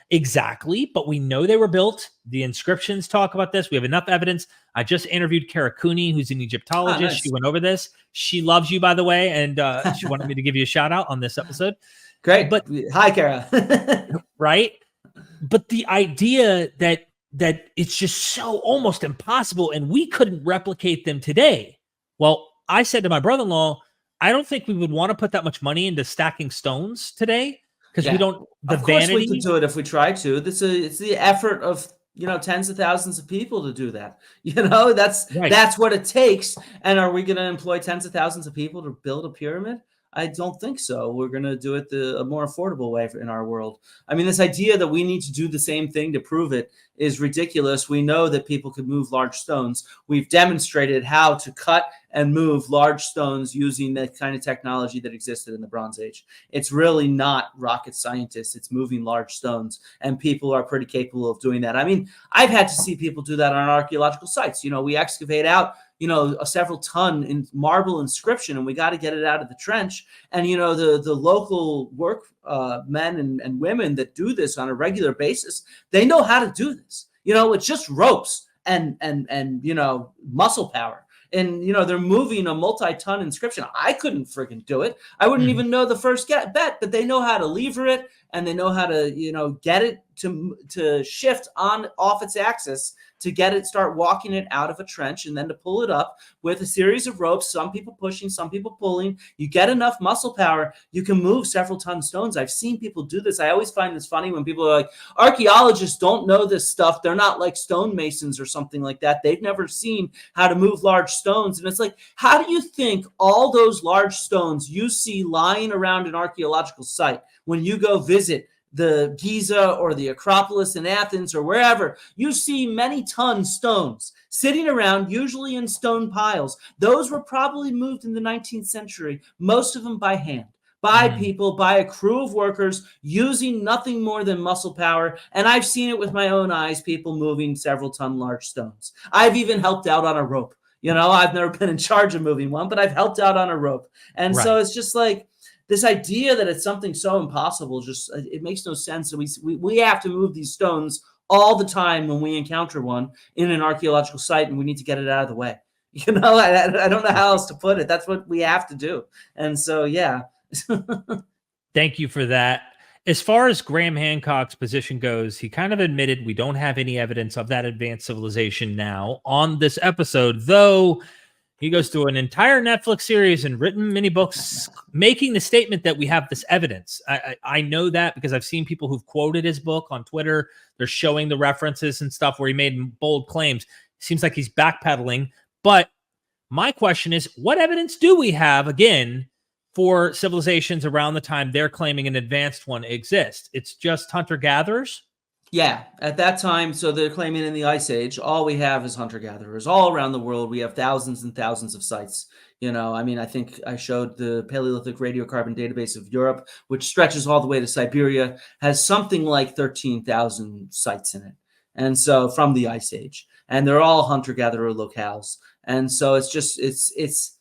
exactly, but we know they were built. The inscriptions talk about this. We have enough evidence. I just interviewed Kara Cooney, who's an Egyptologist. Nice. She went over this. She loves you, by the way, and she wanted me to give you a shout out on this episode. Great. But hi, Kara. Right? But the idea that it's just so almost impossible and we couldn't replicate them today. Well, I said to my brother-in-law, I don't think we would want to put that much money into stacking stones today because we don't. Of course, we could do it if we tried to. It's the effort of tens of thousands of people to do that. That's what it takes. And are we going to employ tens of thousands of people to build a pyramid? I don't think so. We're going to do it a more affordable way in our world. I mean, this idea that we need to do the same thing to prove it is ridiculous. We know that people can move large stones. We've demonstrated how to cut and move large stones using the kind of technology that existed in the Bronze Age. It's really not rocket scientists. It's moving large stones, and people are pretty capable of doing that. I mean, I've had to see people do that on archaeological sites. We excavate out a several ton in marble inscription, and we got to get it out of the trench. And, the local work men and women that do this on a regular basis, they know how to do this. It's just ropes and muscle power. And, they're moving a multi-ton inscription. I couldn't friggin' do it. I wouldn't even know the first bet, but they know how to lever it, and they know how to, get it to shift off its axis, to get it, start walking it out of a trench, and then to pull it up with a series of ropes, some people pushing, some people pulling. You get enough muscle power, you can move several ton stones. I've seen people do this. I always find this funny when people are like, archaeologists don't know this stuff. They're not like stonemasons or something like that. They've never seen how to move large stones. And it's like, how do you think all those large stones you see lying around an archaeological site when you go visit the Giza or the Acropolis in Athens or wherever, you see many ton stones sitting around, usually in stone piles. Those were probably moved in the 19th century, most of them by hand, by people, by a crew of workers using nothing more than muscle power. And I've seen it with my own eyes, people moving several ton large stones. I've even helped out on a rope. I've never been in charge of moving one, but I've helped out on a rope. And so it's just like, this idea that it's something so impossible, just it makes no sense. So we have to move these stones all the time when we encounter one in an archaeological site, and we need to get it out of the way. I don't know how else to put it. That's what we have to do. And so, yeah. Thank you for that. As far as Graham Hancock's position goes, he kind of admitted we don't have any evidence of that advanced civilization now on this episode, though. He goes through an entire Netflix series and written many books making the statement that we have this evidence. I know that because I've seen people who've quoted his book on Twitter. They're showing the references and stuff where he made bold claims. Seems like he's backpedaling. But my question is, what evidence do we have, again, for civilizations around the time they're claiming an advanced one exists? It's just hunter-gatherers? Yeah, at that time, so they're claiming in the Ice Age, all we have is hunter-gatherers. All around the world, we have thousands and thousands of sites. I think I showed the Paleolithic radiocarbon database of Europe, which stretches all the way to Siberia, has something like 13,000 sites in it. And so from the Ice Age, and they're all hunter-gatherer locales. And so it's just, it's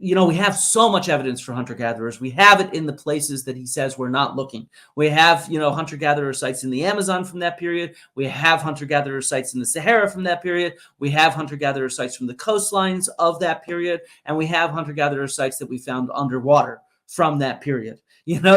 we have so much evidence for hunter-gatherers. We have it in the places that he says we're not looking. We have, hunter-gatherer sites in the Amazon from that period. We have hunter-gatherer sites in the Sahara from that period. We have hunter-gatherer sites from the coastlines of that period. And we have hunter-gatherer sites that we found underwater from that period.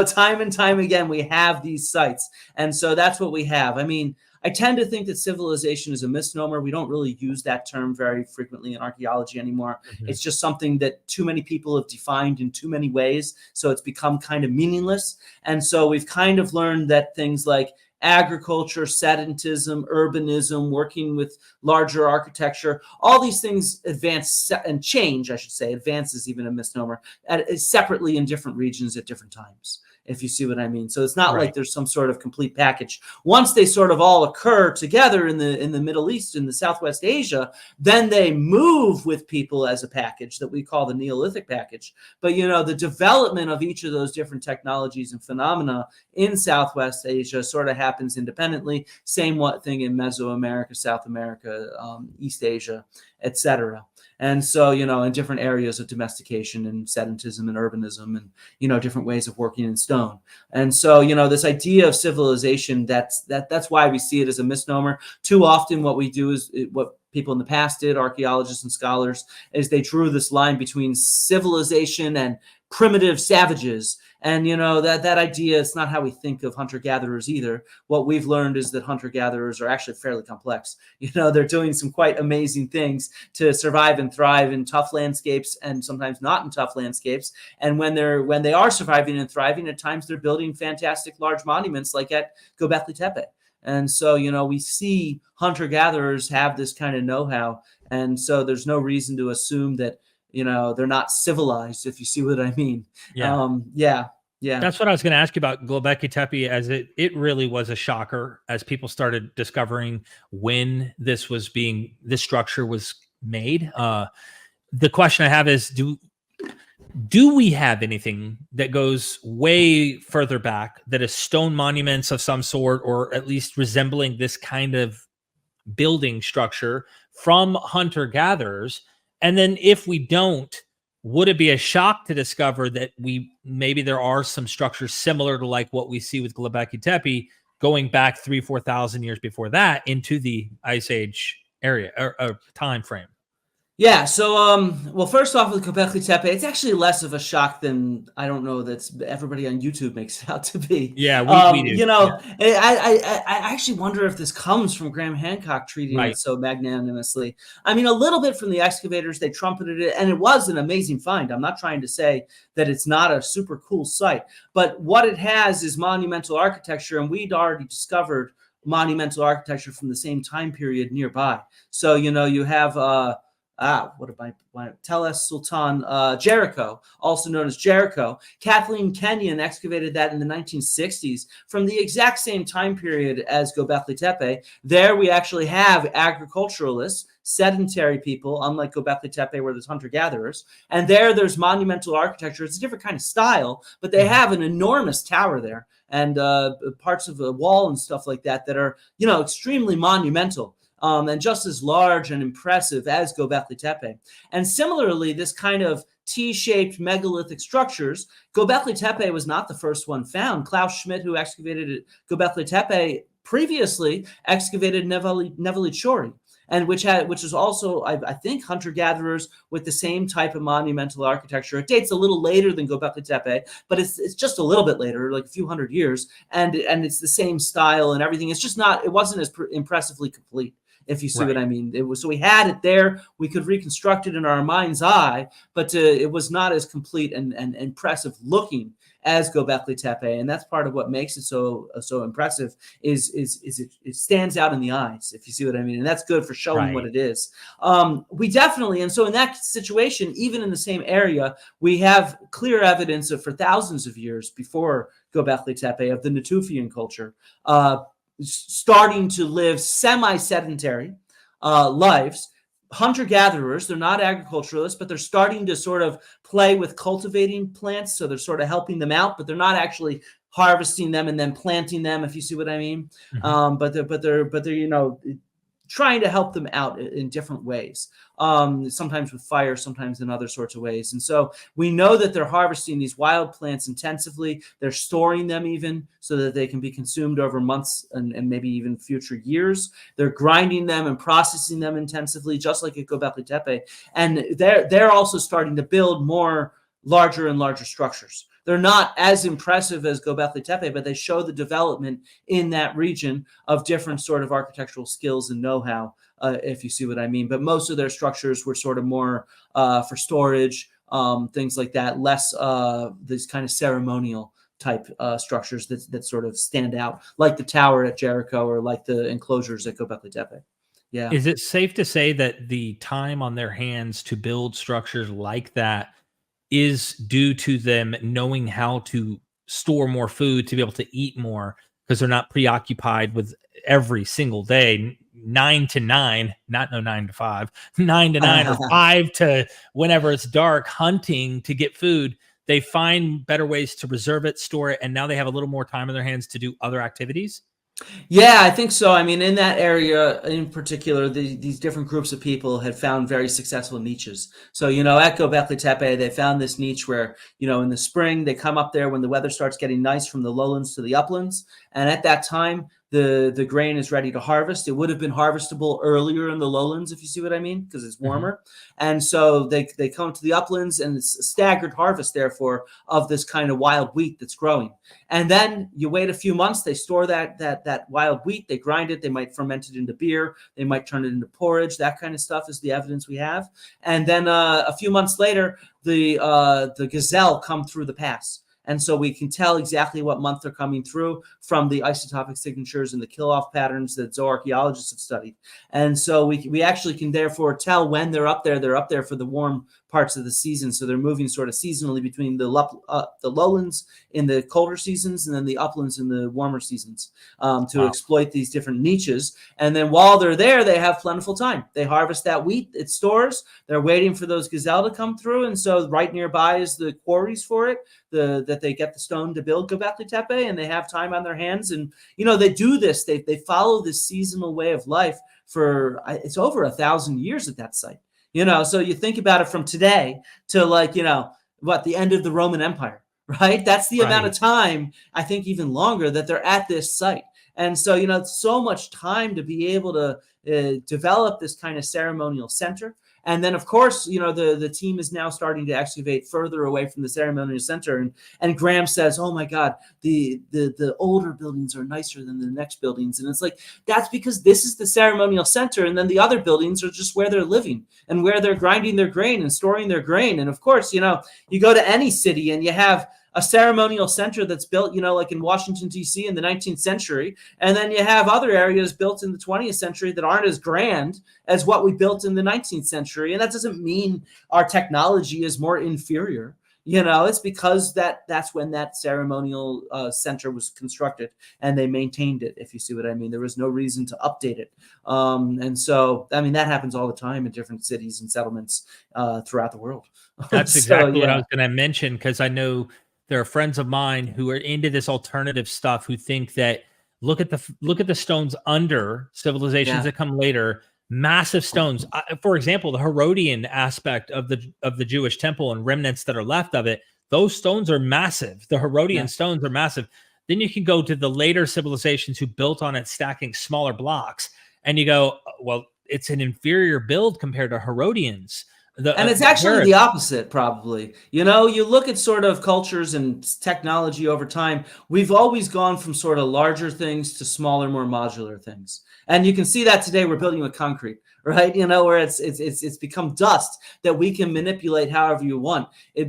Time and time again, we have these sites. And so that's what we have. I mean, I tend to think that civilization is a misnomer. We don't really use that term very frequently in archaeology anymore. Mm-hmm. It's just something that too many people have defined in too many ways. So it's become kind of meaningless. And so we've kind of learned that things like agriculture, sedentism, urbanism, working with larger architecture, all these things advance and change, I should say. Advance is even a misnomer, separately in different regions at different times, if you see what I mean. So it's not like there's some sort of complete package. Once they sort of all occur together in the Middle East, in the Southwest Asia, then they move with people as a package that we call the Neolithic package. But, the development of each of those different technologies and phenomena in Southwest Asia sort of happens independently. Same thing in Mesoamerica, South America, East Asia. etc. And so, in different areas of domestication and sedentism and urbanism and, different ways of working in stone. And so, this idea of civilization, that's why we see it as a misnomer. Too often what we do is what people in the past did, archaeologists and scholars, is they drew this line between civilization and primitive savages. And, that idea, it's not how we think of hunter-gatherers either. What we've learned is that hunter-gatherers are actually fairly complex. They're doing some quite amazing things to survive and thrive in tough landscapes and sometimes not in tough landscapes. And when they are surviving and thriving, at times they're building fantastic large monuments like at Gobekli Tepe. And so, we see hunter-gatherers have this kind of know-how. And so there's no reason to assume that, they're not civilized, if you see what I mean. Yeah. That's what I was going to ask you about Gobekli Tepe, as it really was a shocker as people started discovering when this structure was made. The question I have is, do we have anything that goes way further back that is stone monuments of some sort, or at least resembling this kind of building structure from hunter-gatherers? And then if we don't, would it be a shock to discover that maybe there are some structures similar to like what we see with Gobekli Tepe going back 3,000-4,000 years before that into the Ice Age area or time frame? Yeah. So, well, first off, with Gobekli Tepe, it's actually less of a shock than, I don't know, that's everybody on YouTube makes it out to be. Yeah, we do. I actually wonder if this comes from Graham Hancock treating it so magnanimously. I mean, a little bit from the excavators, they trumpeted it, and it was an amazing find. I'm not trying to say that it's not a super cool site, but what it has is monumental architecture, and we'd already discovered monumental architecture from the same time period nearby. So, you have Tel Es Sultan Jericho, also known as Jericho. Kathleen Kenyon excavated that in the 1960s from the exact same time period as Gobekli Tepe. There we actually have agriculturalists, sedentary people, unlike Gobekli Tepe where there's hunter-gatherers. And there's monumental architecture. It's a different kind of style, but they have an enormous tower there and parts of the wall and stuff like that are, extremely monumental. And just as large and impressive as Gobekli Tepe. And similarly, this kind of T-shaped megalithic structures, Gobekli Tepe was not the first one found. Klaus Schmidt, who excavated Gobekli Tepe, previously excavated Neveli, and which is also, I think, hunter-gatherers with the same type of monumental architecture. It dates a little later than Gobekli Tepe, but it's just a little bit later, like a few hundred years, and it's the same style and everything. It's just not, it wasn't as impressively complete, if you see what I mean. So we had it there. We could reconstruct it in our mind's eye, but it was not as complete and impressive looking as Gobekli Tepe. And that's part of what makes it so impressive is it stands out in the eyes, if you see what I mean. And that's good for showing what it is. We definitely, and so in that situation, even in the same area, we have clear evidence for thousands of years before Gobekli Tepe of the Natufian culture, starting to live semi-sedentary lives. Hunter-gatherers, they're not agriculturalists, but they're starting to sort of play with cultivating plants. So they're sort of helping them out, but they're not actually harvesting them and then planting them, if you see what I mean. Mm-hmm. But they're trying to help them out in different ways, sometimes with fire, sometimes in other sorts of ways. And so we know that they're harvesting these wild plants intensively. They're storing them even so that they can be consumed over months and maybe even future years. They're grinding them and processing them intensively, just like at Gobekli Tepe. And they're also starting to build more larger and larger structures. They're not as impressive as Gobekli Tepe, but they show the development in that region of different sort of architectural skills and know-how, if you see what I mean. But most of their structures were sort of more for storage, things like that, less these kind of ceremonial type structures that sort of stand out, like the tower at Jericho or like the enclosures at Gobekli Tepe. Yeah. Is it safe to say that the time on their hands to build structures like that is due to them knowing how to store more food to be able to eat more, because they're not preoccupied with every single day 9 to 9, not 9 to 5, 9 to 9 or 5 to whenever it's dark, hunting to get food? They find better ways to reserve it, store it, and now they have a little more time in their hands to do other activities. Yeah, I think so. I mean, in that area in particular, these different groups of people had found very successful niches. So, at Gobekli Tepe, they found this niche where, in the spring, they come up there when the weather starts getting nice from the lowlands to the uplands. And at that time, the grain is ready to harvest. It would have been harvestable earlier in the lowlands, if you see what I mean, because it's warmer. And so they come to the uplands, and it's a staggered harvest, therefore, of this kind of wild wheat that's growing. And then you wait a few months. They store that wild wheat. They grind it. They might ferment it into beer. They might turn it into porridge. That kind of stuff is the evidence we have. And then a few months later, the gazelle come through the pass. And so we can tell exactly what month they're coming through from the isotopic signatures and the kill-off patterns that zooarchaeologists have studied. And so we actually can therefore tell when they're up there. They're up there for the warm parts of the season. So they're moving sort of seasonally between the lowlands in the colder seasons and then the uplands in the warmer seasons to exploit these different niches. And then while they're there, they have plentiful time. They harvest that wheat, it stores. They're waiting for those gazelle to come through. And so right nearby is the quarries for it, that they get the stone to build Gobekli Tepe, and they have time on their hands. And, they do this. They follow this seasonal way of life for, it's over 1,000 years at that site. So you think about it from today to the end of the Roman Empire, right? That's the amount of time, I think even longer, that they're at this site. And so, so much time to be able to develop this kind of ceremonial center. And then, of course, the team is now starting to excavate further away from the ceremonial center. And Graham says, oh, my God, the older buildings are nicer than the next buildings. And it's like, that's because this is the ceremonial center. And then the other buildings are just where they're living and where they're grinding their grain and storing their grain. And, of course, you go to any city and you have a ceremonial center that's built, like in Washington, D.C. in the 19th century. And then you have other areas built in the 20th century that aren't as grand as what we built in the 19th century. And that doesn't mean our technology is more inferior. It's because that's when that ceremonial center was constructed and they maintained it, if you see what I mean. There was no reason to update it. And so, I mean, that happens all the time in different cities and settlements throughout the world. That's exactly what I was going to mention, because I know there are friends of mine who are into this alternative stuff who think that look at the stones under civilizations that come later, massive stones. For example, the Herodian aspect of the Jewish temple and remnants that are left of it, those stones are massive. The Herodian stones are massive. Then you can go to the later civilizations who built on it, stacking smaller blocks, and you go, well, it's an inferior build compared to Herodians. And it's actually the opposite, probably. You look at sort of cultures and technology over time. We've always gone from sort of larger things to smaller, more modular things. And you can see that today we're building with concrete, right? Where it's become dust that we can manipulate however you want.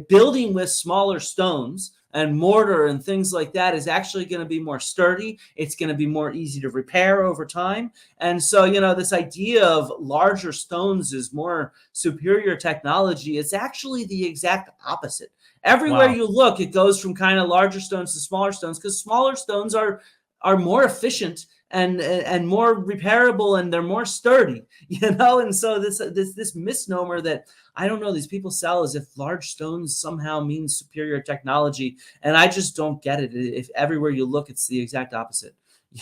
Building with smaller stones and mortar and things like that is actually going to be more sturdy. It's going to be more easy to repair over time. And so, this idea of larger stones is more superior technology. It's actually the exact opposite. Everywhere you look, it goes from kind of larger stones to smaller stones, because smaller stones are more efficient and more repairable, and they're more sturdy, And so this misnomer that, I don't know, these people sell as if large stones somehow means superior technology, and I just don't get it. If everywhere you look, it's the exact opposite.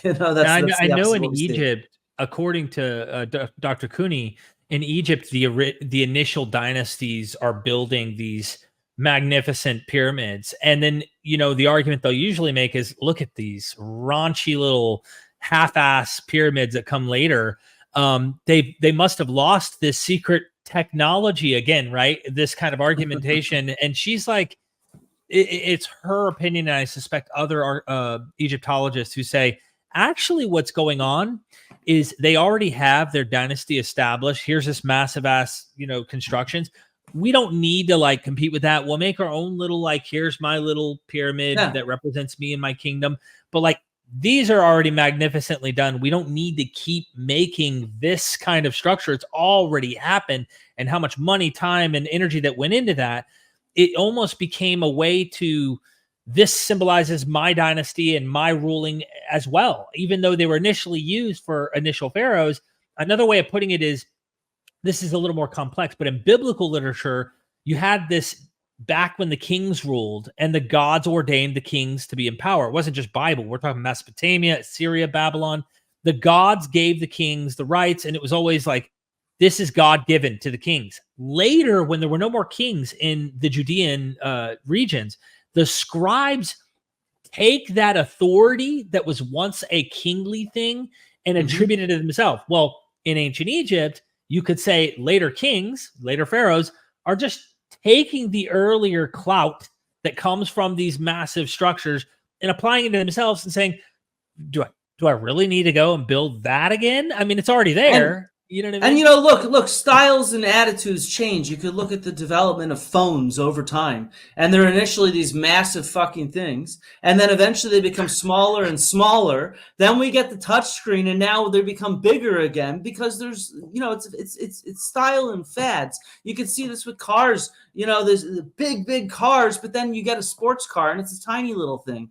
I know in Egypt, according to Dr. Cooney, in Egypt, the initial dynasties are building these magnificent pyramids, and then the argument they'll usually make is, look at these raunchy little half-ass pyramids that come later. They must have lost this secret technology again, right? This kind of argumentation. And she's like, it's her opinion, and I suspect other Egyptologists who say, actually what's going on is they already have their dynasty established. Here's this massive ass, constructions. We don't need to compete with that. We'll make our own little, here's my little pyramid that represents me and my kingdom. But these are already magnificently done. We don't need to keep making this kind of structure. It's already happened. And how much money, time, and energy that went into that, it almost became a way to, this symbolizes my dynasty and my ruling as well, even though they were initially used for initial pharaohs. Another way of putting it is, this is a little more complex, but in biblical literature, you had this back when the kings ruled and the gods ordained the kings to be in power. It wasn't just Bible. We're talking Mesopotamia, Syria, Babylon. The gods gave the kings the rights, and it was always like, this is God given to the kings. Later, when there were no more kings in the Judean regions, the scribes take that authority that was once a kingly thing and attribute it to themselves. Well, in ancient Egypt, you could say later kings, later pharaohs are just taking the earlier clout that comes from these massive structures and applying it to themselves and saying, do I really need to go and build that again? I mean, it's already there. You know what I mean? And look, styles and attitudes change. You could look at the development of phones over time, and they're initially these massive fucking things, and then eventually they become smaller and smaller. Then we get the touch screen, and now they become bigger again because there's, it's style and fads. You can see this with cars. There's the big cars, but then you get a sports car, and it's a tiny little thing.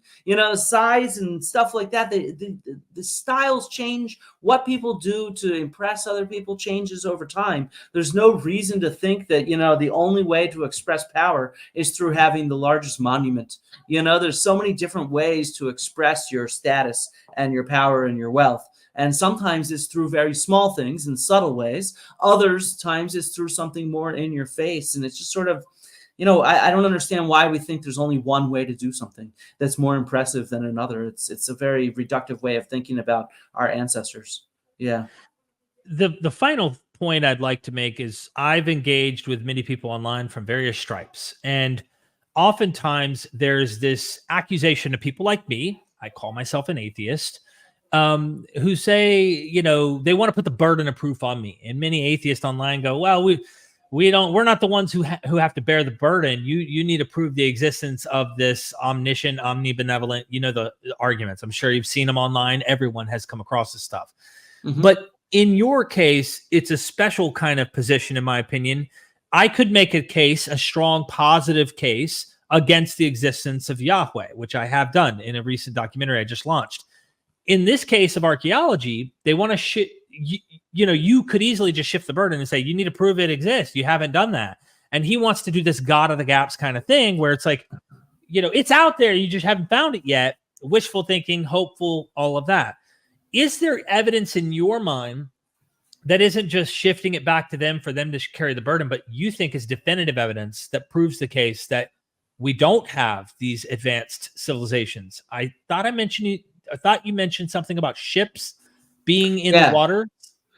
Size and stuff like that. The styles change. What people do to impress other people changes over time. There's no reason to think that, the only way to express power is through having the largest monument. There's so many different ways to express your status and your power and your wealth. And sometimes it's through very small things in subtle ways. Others times it's through something more in your face. And it's just sort of, I don't understand why we think there's only one way to do something that's more impressive than another. It's a very reductive way of thinking about our ancestors. Yeah. The final point I'd like to make is I've engaged with many people online from various stripes. And oftentimes there's this accusation of people like me, I call myself an atheist, who say, they want to put the burden of proof on me. And many atheists online go, well, we're not the ones who have to bear the burden. You need to prove the existence of this omniscient, omnibenevolent, the arguments. I'm sure you've seen them online. Everyone has come across this stuff. But in your case, it's a special kind of position, in my opinion. I could make a strong positive case against the existence of Yahweh, which I have done in a recent documentary I just launched. In this case of archaeology, they want to you could easily just shift the burden and say, you need to prove it exists. You haven't done that. And he wants to do this God of the gaps kind of thing where it's like, it's out there. You just haven't found it yet. Wishful thinking, hopeful, all of that. Is there evidence in your mind that isn't just shifting it back to them for them to carry the burden, but you think is definitive evidence that proves the case that we don't have these advanced civilizations? I thought you mentioned something about ships being in the water,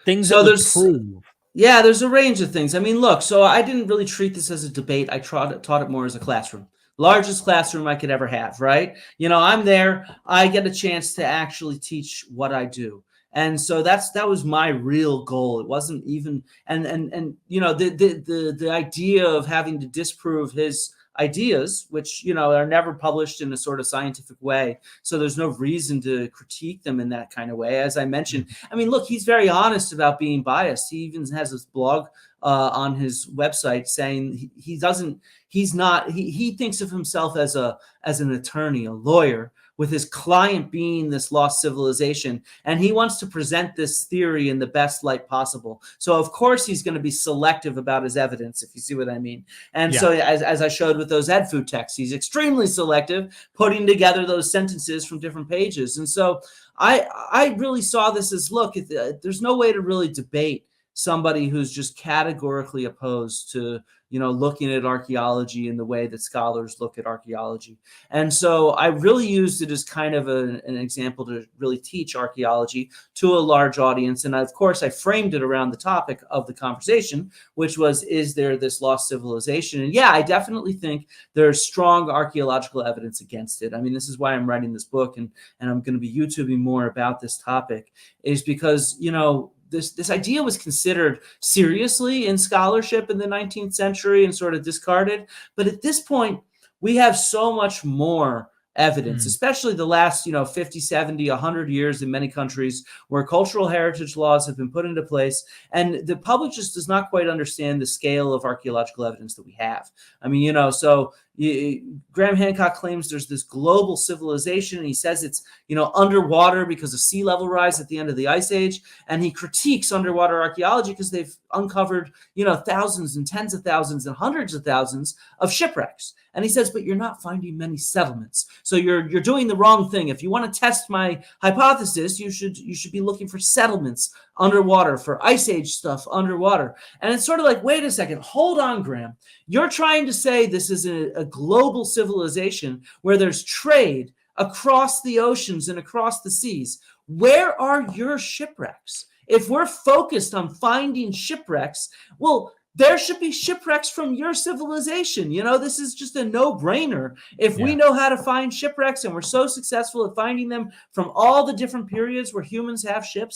things that would prove. Yeah, there's a range of things. I mean, look, so I didn't really treat this as a debate. I taught it more as a classroom. Largest classroom I could ever have, right? I'm there. I get a chance to actually teach what I do. And so that was my real goal. It wasn't even, the idea of having to disprove his ideas, which, are never published in a sort of scientific way. So there's no reason to critique them in that kind of way. As I mentioned, I mean, look, he's very honest about being biased. He even has this blog on his website saying he thinks of himself as an attorney, a lawyer, with his client being this lost civilization. And he wants to present this theory in the best light possible. So of course he's going to be selective about his evidence, if you see what I mean. And so as I showed with those EdFood texts, he's extremely selective, putting together those sentences from different pages. And so I really saw this as, look, there's no way to really debate somebody who's just categorically opposed to, looking at archaeology in the way that scholars look at archaeology. And so I really used it as kind of an example to really teach archaeology to a large audience. And of course, I framed it around the topic of the conversation, which was, is there this lost civilization? And yeah, I definitely think there's strong archaeological evidence against it. I mean, this is why I'm writing this book, and I'm going to be YouTubing more about this topic, is because, this idea was considered seriously in scholarship in the 19th century and sort of discarded. But at this point, we have so much more evidence, especially the last, 50, 70, 100 years in many countries where cultural heritage laws have been put into place. And the public just does not quite understand the scale of archaeological evidence that we have. I mean, Graham Hancock claims there's this global civilization, and he says it's, underwater because of sea level rise at the end of the Ice Age. And he critiques underwater archaeology because they've uncovered, thousands and tens of thousands and hundreds of thousands of shipwrecks. And he says, but you're not finding many settlements. So you're doing the wrong thing. If you want to test my hypothesis, you should be looking for settlements underwater, for Ice Age stuff underwater. And it's sort of like, wait a second, hold on, Graham. You're trying to say this is a global civilization where there's trade across the oceans and across the seas. Where are your shipwrecks? If we're focused on finding shipwrecks, well, there should be shipwrecks from your civilization. This is just a no-brainer. If we know how to find shipwrecks and we're so successful at finding them from all the different periods where humans have ships,